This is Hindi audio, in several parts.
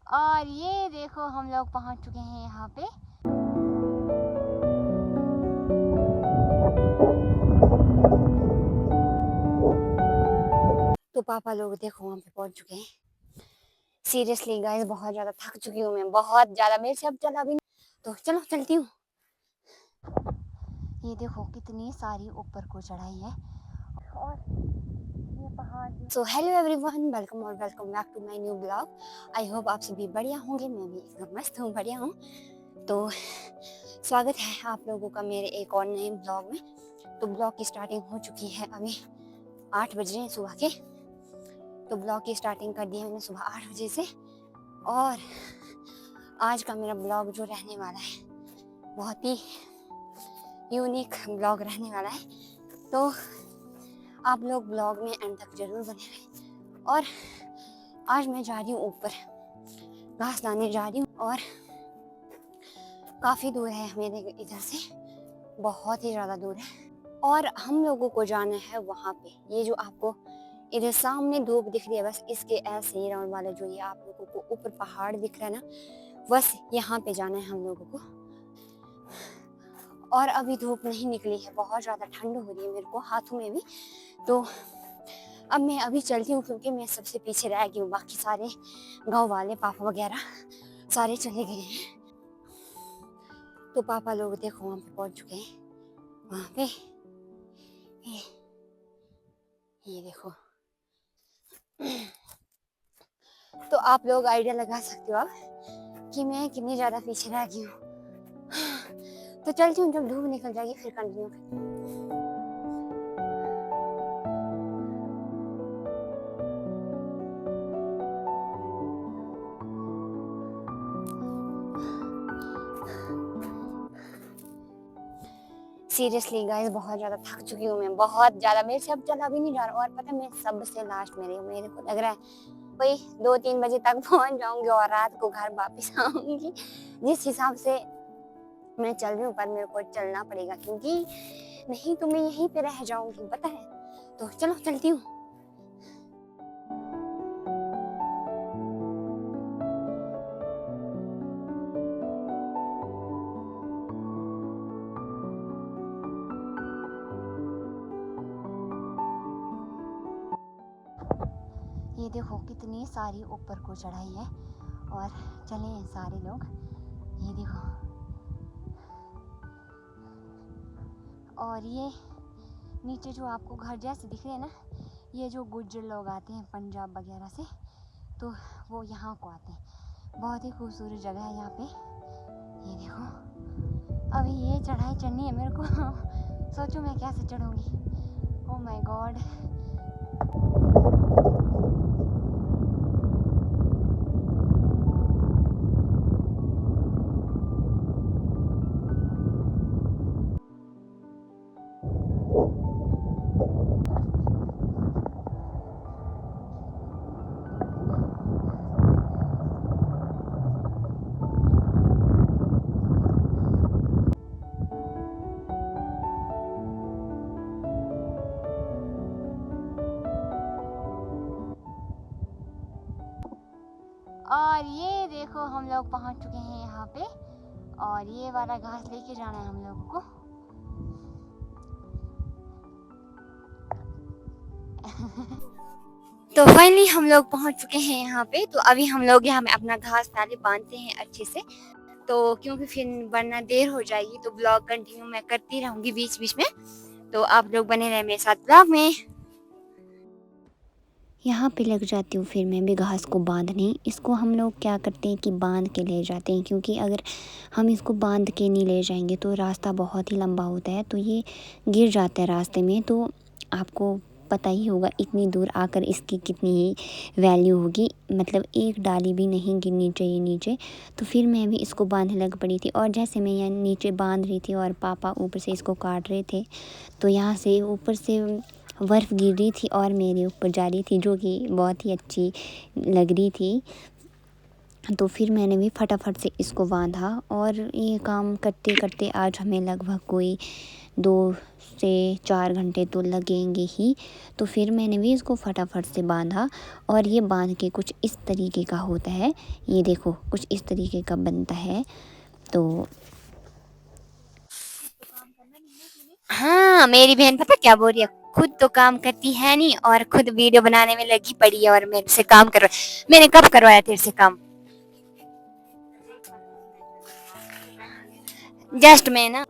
और ये देखो हम लोग पहुंच चुके हैं यहाँ पे। तो पापा लोग देखो वहाँ पे पहुंच चुके हैं। सीरियसली गाइस बहुत ज्यादा थक चुकी हूँ मैं, बहुत ज्यादा, मेरे से अब चला भी नहीं। तो चलो चलती हूँ। ये देखो कितनी सारी ऊपर को चढ़ाई है और ये पहाड़। सो हेलो एवरीवन, वेलकम और welcome back to my new blog. I hope आप सभी बढ़िया होंगे, मैं भी एकदम मस्त हूँ, बढ़िया हूँ। तो स्वागत है आप लोगों का मेरे एक और नए ब्लॉग में। तो ब्लॉग की स्टार्टिंग हो चुकी है, अभी 8 बज रहे हैं सुबह के। तो ब्लॉग की स्टार्टिंग कर दी है मैंने सुबह 8 बजे से। और आज का मेरा ब्लॉग जो रहने वाला है बहुत ही यूनिक ब्लॉग रहने वाला है। तो आप लोग ब्लॉग में एंड तक जरूर बने रहें। और आज मैं जा रही हूँ ऊपर, घास लाने जा रही हूँ और काफ़ी दूर है मेरे इधर से, बहुत ही ज़्यादा दूर है। और हम लोगों को जाना है वहाँ पे, ये जो आपको इधर सामने धूप दिख रही है, बस इसके ऐसे ही राउंड वाले जो ये आप लोगों को ऊपर पहाड़ दिख रहा है ना, बस यहाँ पे जाना है हम लोगों को। और अभी धूप नहीं निकली है, बहुत ज़्यादा ठंड हो रही है मेरे को हाथों में भी। तो अब मैं अभी चलती हूँ क्योंकि मैं सबसे पीछे रह गई हूँ, बाकी सारे गांव वाले पापा वगैरह सारे चले गए हैं। तो पापा लोग देखो वहाँ पे पहुँच चुके हैं, वहाँ पे ये देखो। तो आप लोग आइडिया लगा सकते हो आप कि मैं कितनी ज़्यादा पीछे रह गई हूँ। तो चलती हूँ, जब धूप निकल जाएगी फिर कंटिन्यू करती हूँ। सीरियसली गाइस बहुत ज़्यादा थक चुकी हूँ मैं, बहुत ज़्यादा, मेरे से अब चला भी नहीं जा रहा। और पता है मैं सबसे लास्ट मेरे को लग रहा है वही 2-3 बजे तक पहुँच जाऊंगी और रात को घर वापस आऊंगी। जिस हिसाब से मैं चल रही हूँ, पर मेरे को चलना पड़ेगा क्योंकि नहीं तो मैं यहीं पे रह जाऊंगी, पता है। तो चलो चलती हूँ। ये देखो कितनी सारी ऊपर को चढ़ाई है और चले हैं सारे लोग। ये देखो, और ये नीचे जो आपको घर जैसे दिख रहे हैं ना, ये जो गुज्जर लोग आते हैं पंजाब वगैरह से, तो वो यहाँ को आते हैं। बहुत ही खूबसूरत जगह है यहाँ पे। ये देखो अभी ये चढ़ाई चढ़नी है मेरे को। सोचो मैं कैसे चढ़ूँगी, ओह माय गॉड। और ये देखो हम लोग पहुंच चुके हैं यहाँ पे, और ये वाला घास लेके जाना है हम लोगों को। तो फाइनली हम लोग पहुंच चुके हैं यहाँ पे। तो अभी हम लोग यहाँ में अपना घास पहले बांधते हैं अच्छे से, तो क्योंकि फिर वरना देर हो जाएगी। तो ब्लॉग कंटिन्यू मैं करती रहूंगी बीच बीच में, तो आप लोग बने रहे मेरे साथ ब्लॉग में। यहाँ पे लग जाती हूँ फिर मैं भी घास को बांधने। इसको हम लोग क्या करते हैं कि बांध के ले जाते हैं, क्योंकि अगर हम इसको बांध के नहीं ले जाएंगे तो रास्ता बहुत ही लंबा होता है, तो ये गिर जाता है रास्ते में। तो आपको पता ही होगा इतनी दूर आकर इसकी कितनी ही वैल्यू होगी, मतलब एक डाली भी नहीं गिरनी चाहिए नीचे। तो फिर मैं भी इसको बांधने लग पड़ी थी, और जैसे मैं यहाँ नीचे बांध रही थी और पापा ऊपर से इसको काट रहे थे, तो यहाँ से ऊपर से बर्फ़ गिर रही थी और मेरे ऊपर जा रही थी, जो कि बहुत ही अच्छी लग रही थी। तो फिर मैंने भी फटाफट से इसको बांधा, और ये काम करते करते आज हमें लगभग कोई 2 से 4 घंटे तो लगेंगे ही। तो फिर मैंने भी इसको फटाफट से बांधा और ये बांध के कुछ इस तरीके का होता है। ये देखो कुछ इस तरीके का बनता है। तो हाँ, मेरी बहन पता क्या बोल रही है, खुद तो काम करती है नहीं और खुद वीडियो बनाने में लगी पड़ी है और मेरे से काम करवा। मैंने कब करवाया तेरे से काम? जस्ट मैं ना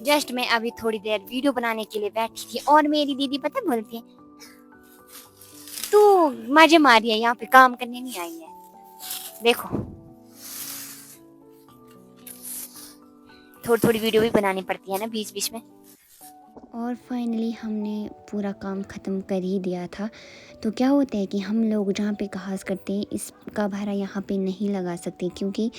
जस्ट मैं अभी थोड़ी देर वीडियो बनाने के लिए बैठी थी और मेरी दीदी पता बोलती है, तू मजे मारी है, यहाँ पे काम करने नहीं आई है। देखो थोड़ी थोड़ी वीडियो भी बनानी पड़ती है ना बीच बीच में। और फाइनली हमने पूरा काम ख़त्म कर ही दिया था। तो क्या होता है कि हम लोग जहाँ पे घास करते हैं इसका भारा यहाँ पे नहीं लगा सकते क्योंकि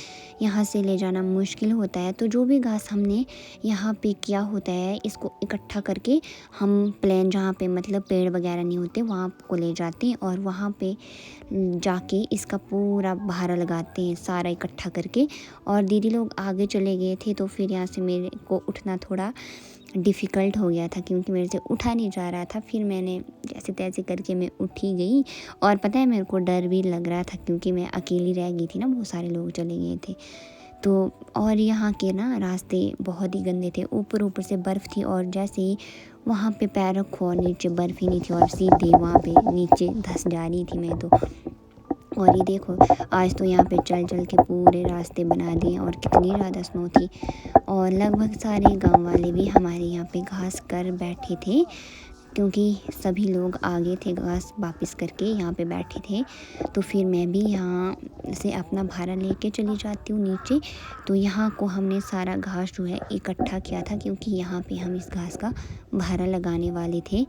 यहाँ से ले जाना मुश्किल होता है। तो जो भी घास हमने यहाँ पे किया होता है इसको इकट्ठा करके हम प्लेन जहाँ पे मतलब पेड़ वगैरह नहीं होते वहाँ को ले जाते हैं और वहाँ पे जाके इसका पूरा भारा लगाते हैं सारा इकट्ठा करके। और दीदी लोग आगे चले गए थे तो फिर यहाँ से मेरे को उठना थोड़ा डिफ़िकल्ट हो गया था क्योंकि मेरे से उठा नहीं जा रहा था। फिर मैंने जैसे तैसे करके मैं उठी गई और पता है मेरे को डर भी लग रहा था क्योंकि मैं अकेली रह गई थी ना, बहुत सारे लोग चले गए थे। तो और यहाँ के ना रास्ते बहुत ही गंदे थे, ऊपर ऊपर से बर्फ़ थी और जैसे ही वहाँ पे पैर रखो और नीचे बर्फ़ ही नहीं थी और सीधे वहाँ पे नीचे धंस जा रही थी मैं तो। और ये देखो आज तो यहाँ पे चल चल के पूरे रास्ते बना दिए और कितनी ज़्यादा स्नो थी। और लगभग सारे गांव वाले भी हमारे यहाँ पे घास कर बैठे थे क्योंकि सभी लोग आगे थे घास वापस करके यहाँ पे बैठे थे। तो फिर मैं भी यहाँ से अपना भारा लेके चली जाती हूँ नीचे। तो यहाँ को हमने सारा घास जो है इकट्ठा किया था क्योंकि यहाँ पे हम इस घास का भारा लगाने वाले थे।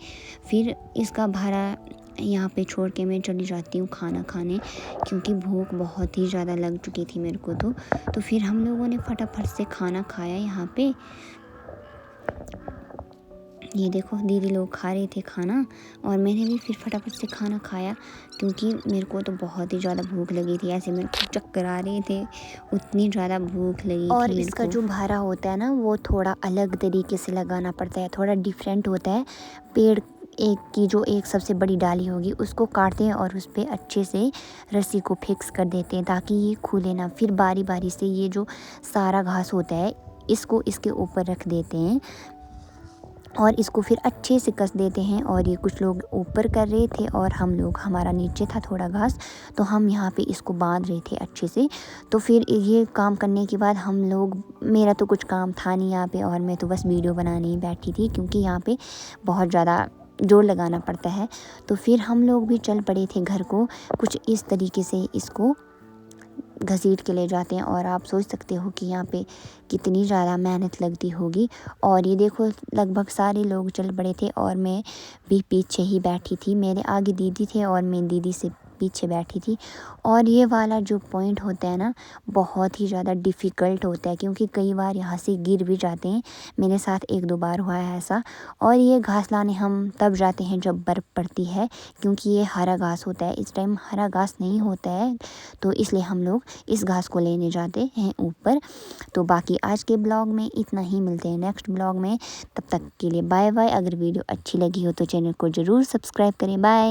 फिर इसका भारा यहाँ पे छोड़ के मैं चली जाती हूँ खाना खाने क्योंकि भूख बहुत ही ज़्यादा लग चुकी थी मेरे को। तो फिर हम लोगों ने फटाफट से खाना खाया यहाँ पे। ये देखो दीदी लोग खा रहे थे खाना और मैंने भी फिर फटाफट से खाना खाया क्योंकि मेरे को तो बहुत ही ज़्यादा भूख लगी थी। ऐसे मेरे को चक्कर आ रहे थे, उतनी ज़्यादा भूख लगी और थी। इसका जो भारा होता है ना वो थोड़ा अलग तरीके से लगाना पड़ता है, थोड़ा डिफरेंट होता है। पेड़ एक की जो एक सबसे बड़ी डाली होगी उसको काटते हैं और उस पर अच्छे से रस्सी को फिक्स कर देते हैं ताकि ये खुले ना। फिर बारी बारी से ये जो सारा घास होता है इसको इसके ऊपर रख देते हैं और इसको फिर अच्छे से कस देते हैं। और ये कुछ लोग ऊपर कर रहे थे और हम लोग, हमारा नीचे था थोड़ा घास तो हम यहाँ पे इसको बांध रहे थे अच्छे से। तो फिर ये काम करने के बाद हम लोग, मेरा तो कुछ काम था नहीं यहाँ पे और मैं तो बस वीडियो बनाने ही बैठी थी क्योंकि यहाँ पे बहुत ज़्यादा जोर लगाना पड़ता है। तो फिर हम लोग भी चल पड़े थे घर को। कुछ इस तरीके से इसको घसीट के ले जाते हैं और आप सोच सकते हो कि यहाँ पे कितनी ज़्यादा मेहनत लगती होगी। और ये देखो लगभग सारे लोग चल पड़े थे और मैं भी पीछे ही बैठी थी। मेरे आगे दीदी थे और मैं दीदी से पीछे बैठी थी। और ये वाला जो पॉइंट होता है ना बहुत ही ज़्यादा डिफ़िकल्ट होता है क्योंकि कई बार यहाँ से गिर भी जाते हैं। मेरे साथ 1-2 बार हुआ है ऐसा। और ये घास लाने हम तब जाते हैं जब बर्फ़ पड़ती है क्योंकि ये हरा घास होता है। इस टाइम हरा घास नहीं होता है तो इसलिए हम लोग इस घास को लेने जाते हैं ऊपर। तो बाकी आज के ब्लॉग में इतना ही, मिलते हैं नेक्स्ट ब्लॉग में। तब तक के लिए बाय बाय। अगर वीडियो अच्छी लगी हो तो चैनल को ज़रूर सब्सक्राइब करें। बाय।